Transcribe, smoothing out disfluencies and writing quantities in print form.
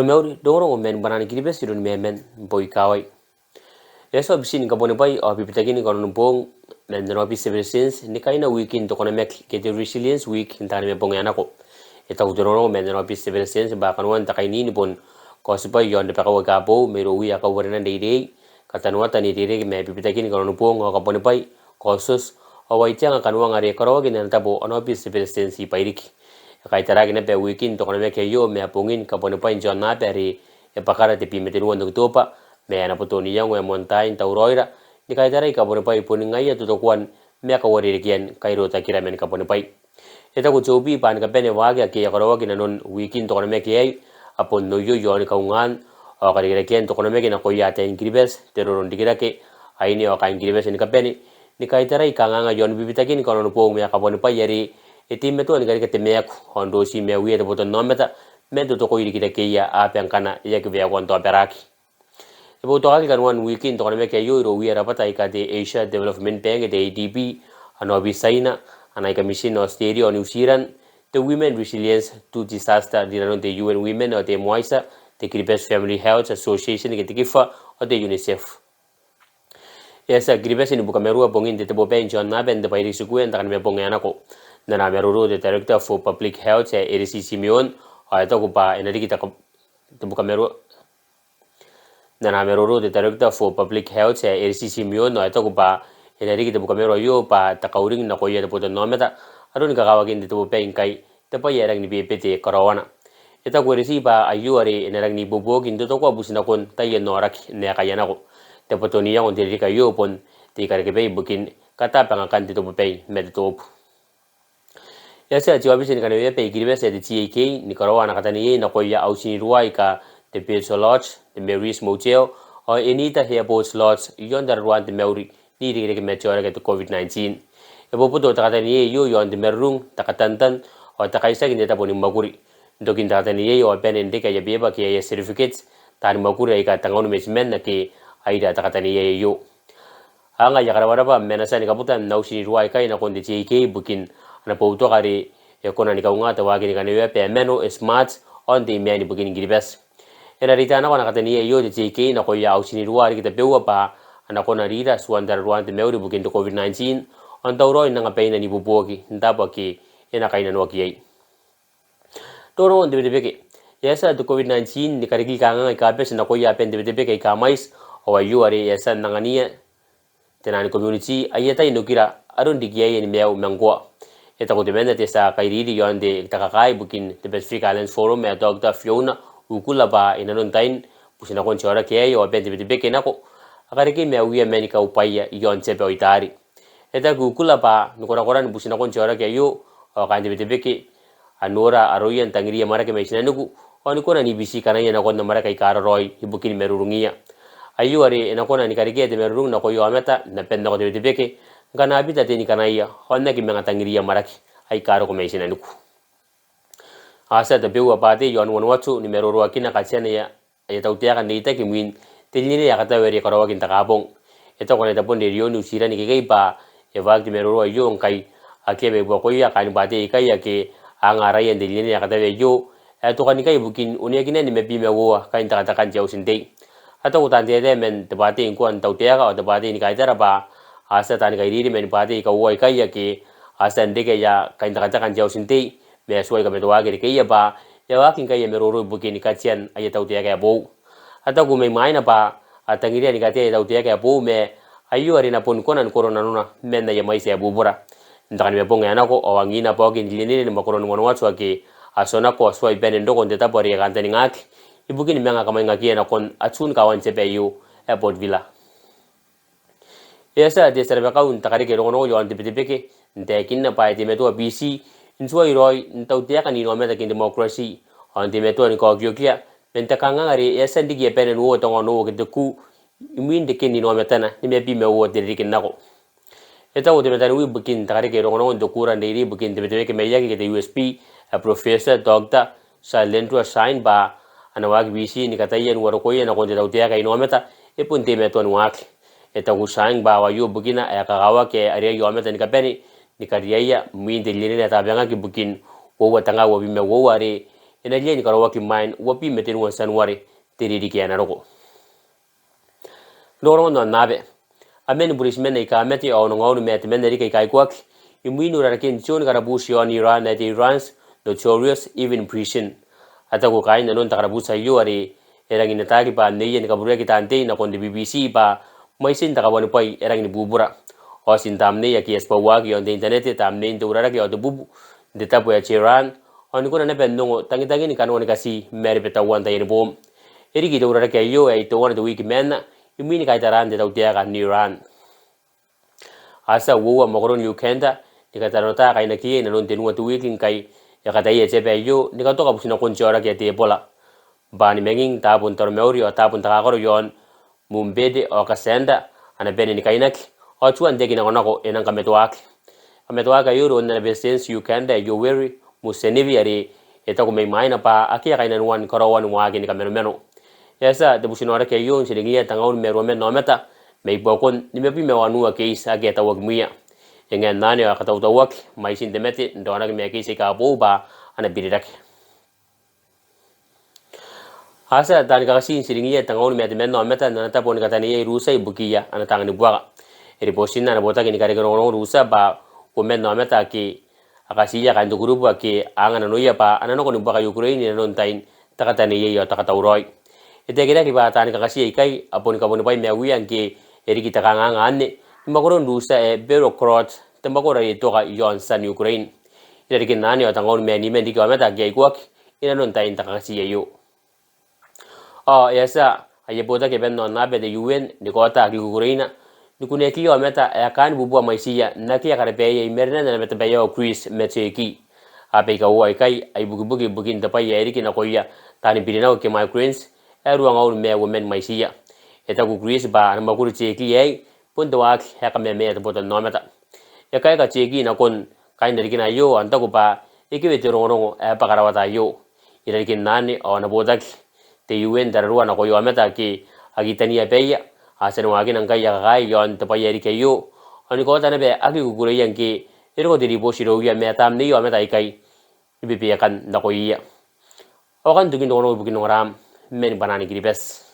meuri doro men banani kiribes idon memen boy kawai eso bisin ka bone bay o bibitagini kono bong men no bi civilians ni kaina weekend to kono mek ke the resilience week intani me bong yana ko eta udoro men no bi civilians ba kanwan ta kaini ni bon ko sipa yonde pa ka gabo mero wi aka warena deide katanwa tani deide me bibitagini kono bong o ka bone bay ko sus o wai tianga kanwa ngare karo gi nan tabo ono bi civilians si pairiki kai taragi ne pe weekend to kono me ke yo me apungin ka bone bay jonna peri e pakara te pimete no ndo topa me ana potoni yang we montain tauroira ni kai tarai ka bone pai poni ngai to kwan me ka wori kian kai ro ta kira men ka bone pai eta ku chobi pan ka bene wage ke ya karo kina non weekend to kono me ke ai apon no yo yo ni ka ungan o ka ri kian to kono me kina ko ya ta ingribes teroron dikira ke ai ni o ka ingribes ni ka bene ni kai tarai ka nganga yon bibita kin kono no po me ka bone pai yari eti me to ni ka te me ku hondo si me wi de boton no meta me to ko iri kita ke ya a pen kana ya ke ya kon to beraki ibu to kan one weekend to kan me ke yo ro wi ra pata ka de Asia Development Bank de ADB ano bisaina anai ka mission Australia on New Zealand the Women Resilience to Disaster di ran de UN Women o de Moisa de Gribes Family Health Association ke tikifa o de UNICEF esa Gribes ni buka merua bongin de bo ben John na ben de pai risu kuen kan me bongena ko na meruru de Director for Public Health RC Simeon ay to ko pa enari kita ko buka meru na meruru de Director for Public Health RC Simeon ay to ko pa enari kita buka meru yo pa takauring na ko ya de puto no meta arun ka kawagin de to pe inkai te pa yerang ni BPT karawana eta ko resi pa ayu are enarang ni bobo kin to ko busina kon tayen no rak ne kayana ko te puto ni yang on de ka yo pon ti kar ke be bukin kata pangakan de to pe med to yasa jawabi sini kan ya pe Gribes de TAK ni karawana katani na ko ya ausini ruai ka the Beach Lodge the Mary's Motel o enita Airport Lodge yonder ruan de Mary ni ri ke mechora ke COVID-19 e bo puto katani yo yon de merung takatantan o takaisa kin ta boni maguri dokin katani yo pen ende ka ya beba ke ya certificates tan maguri ai ka tangon measurement na ke aida takatani yo anga ya karawara ba menasa ni kaputan na ausini ruai ka ina kon de TAK bukin na pauto kari e kona ni kaunga ta wagi ni kanwe pe meno smart on the meni bugin Gribes era rita na kona katani yo de JK na ko ya ausini ruari kita pewa pa ana kona rira suandar ruan de meuri bugin to COVID-19 on tauro ina nga peina ni buboki ndaba ki ina kaina no ki ai toro on de beke yesa to COVID-19 ni karigi kanga ka pes na ko ya pen de beke ka mais o ayu ari yesa nangania tenani community ayeta inukira arun digiai ni meu mangwa eta ko demanda tesa kairiri yonde takakai bukin the Pacific Islands Forum ya Dr. Fiona ukula ba inanon tain pusina kon chora ke yo bente beke nako akare ke me wi America upaya yon chepe oitari eta ukula ba nukora koran pusina kon chora ke yo kan de beke anora aroyan tangiri mara ke mesina nuku oni kona ni bisi kana yana kon mara kai karo roy ibukin merurungia ayu are ena kona ni karike de merurung na ko yo ameta na penda ko de beke gana bita teni kanaya honna ki menga tangiriya maraki ai karo ko meisina nuku asa da bewa bade yon won watu ni meroro akina kachene ya tautia kan neita ki min telini ya kata weri karawa kin takabong eta ko ne tapon de yon usira ni ke ba e wag di meroro yo kai akebe bo ko ya kan bade kai ya ke anga rayen de lini ya kata we yo eto kan kai bukin unia kine ni mebi mewo kain ta kan jau sinte ata utan de men de bade ko an tautia ka de bade ni kai tara ba asa tani kai diri men pati ka uai kai ya ke asa ndeke ya kain ta kan jau sinte me suai ka betwa ke ya ba ya wakin kai me roro bukin ka chian ai tau tia ka bo ata ku me mai na ba atangi ri ka te tau tia ka bo me ayu ari na pon konan corona nuna men na ya mai se bubura ndakan me ponga na ko awangi na po kin lini ni makoron ngono watsu ke asona ko suai ben ndo kon ta pori kan tani ngak ibukin me ngaka mai ngaki na kon atun ka wan chepe yu airport villa esa de serve ka un takari ke rono yo ante beke nte kinna pa ite meto BC insua iroi ntau te kan ino meta kin democracy ante meto ni ko gyokia penta kanga ngari esa ndigi pene no to ngono ke ku imin de kin ino meta na ni me bi me wo de kin nako eta wo de meta wi bukin takari ke rono ndo kura ndiri bukin de beke me ya ke de USP a professor Dr. Salentro sign ba anawag BC ni katayen waro ko yen ko de tau te ka ino meta e punte meto nwak eta usang bawa yo bugina ya kagawa ke area yo ameta ni kapeni ni kariya min de lini ta banga ki bukin wo watanga wo bime wo are ina je ni karawa ki mine wapi metin won sanwari tiri di kiana roko loro no nabe amen buris men ne ka meti on ngonu met men ne kai kwak imino ra ken chon karabushi on Iran at Iran's notorious even prison ata ko kain non takarabusa yo ari erang ina tagi pa neyen kabure kita ante na kon BBC pa mai sin takawani pai erang ni bubura o sin tamne ya ki espa ki on the internet tamne indura ki o bubu de tapo ya Iran on ko na ben no tangi tangi ni kanoni kasi meri beta wanta yin bom eri ki dura ki yo ai to one the week men imini kai taran de tau dia kan Iran asa wo mo koron Uganda ni katarota kai na ki na non tenu tu week kai ya kata ye chepe yo ni ka to ka busina kon chora ki te bola bani menging tabun tor meuri o tabun takakoro yon mumbede o kasenda ana bene ni kainak o chuan degi na onako enang kametwak yuro na besens Uganda yo weri musenivi ari eta ko mai na pa akia kainan wan korowan wagi ni kameno yasa de businora ke yo silingia tangaun mero men no meta mei bokon ni mepi me wanu ke isa ke tawak muya yengen nani ka tawak mai sin demeti ndona ke me ke ka boba ana biridak asa dan ka sin silingia tangaun me men no meta na ta pon kata ni rusa ibukia ana tangani buaga eri posina na bota ke ni kare ko rusa ba ko men no meta ki akasiya kan do grupo ki angana no ya pa ana no ko ni buaga Ukraine non tain takata ni yo takata uroi ite kira ki ba tan ka kasi kai apon ka bon pai me wian ki eri kita kanga ngane makoron rusa e bureaucrat tambakora e toka yon san Ukraine ite ki nani o tangon me ni men di ka meta ki kwak ina non tain takasi yo yasa aye boda ke ben non nabe de UN ni kota ki Ukraine ni kune ki yo meta ya kan bubu maisia na ki akare pe ye merna na meta be yo Chris meteki ape ka wo kai ai bugi bugin da pa ye eri ki na koya tani birina ke my Ukraines ruang au me women maisia eta ku Chris ba na makuru cheki ye pun do ak ha ka me to boda no meta ya kai ka cheki na kon kai nderi na yo anta ko ba ikibe rongo pa karawata yo ira ki nani o na boda te UN darua na koyo ameta ki agitania peya aseno agi nang kaya kai yon te payeri ke yo ani ko tane be agi gugure yang ki ero diri bosiro ya metam ni yo ameta kai ibe kan da koya o kan dugin no bugin no ram men banani gribes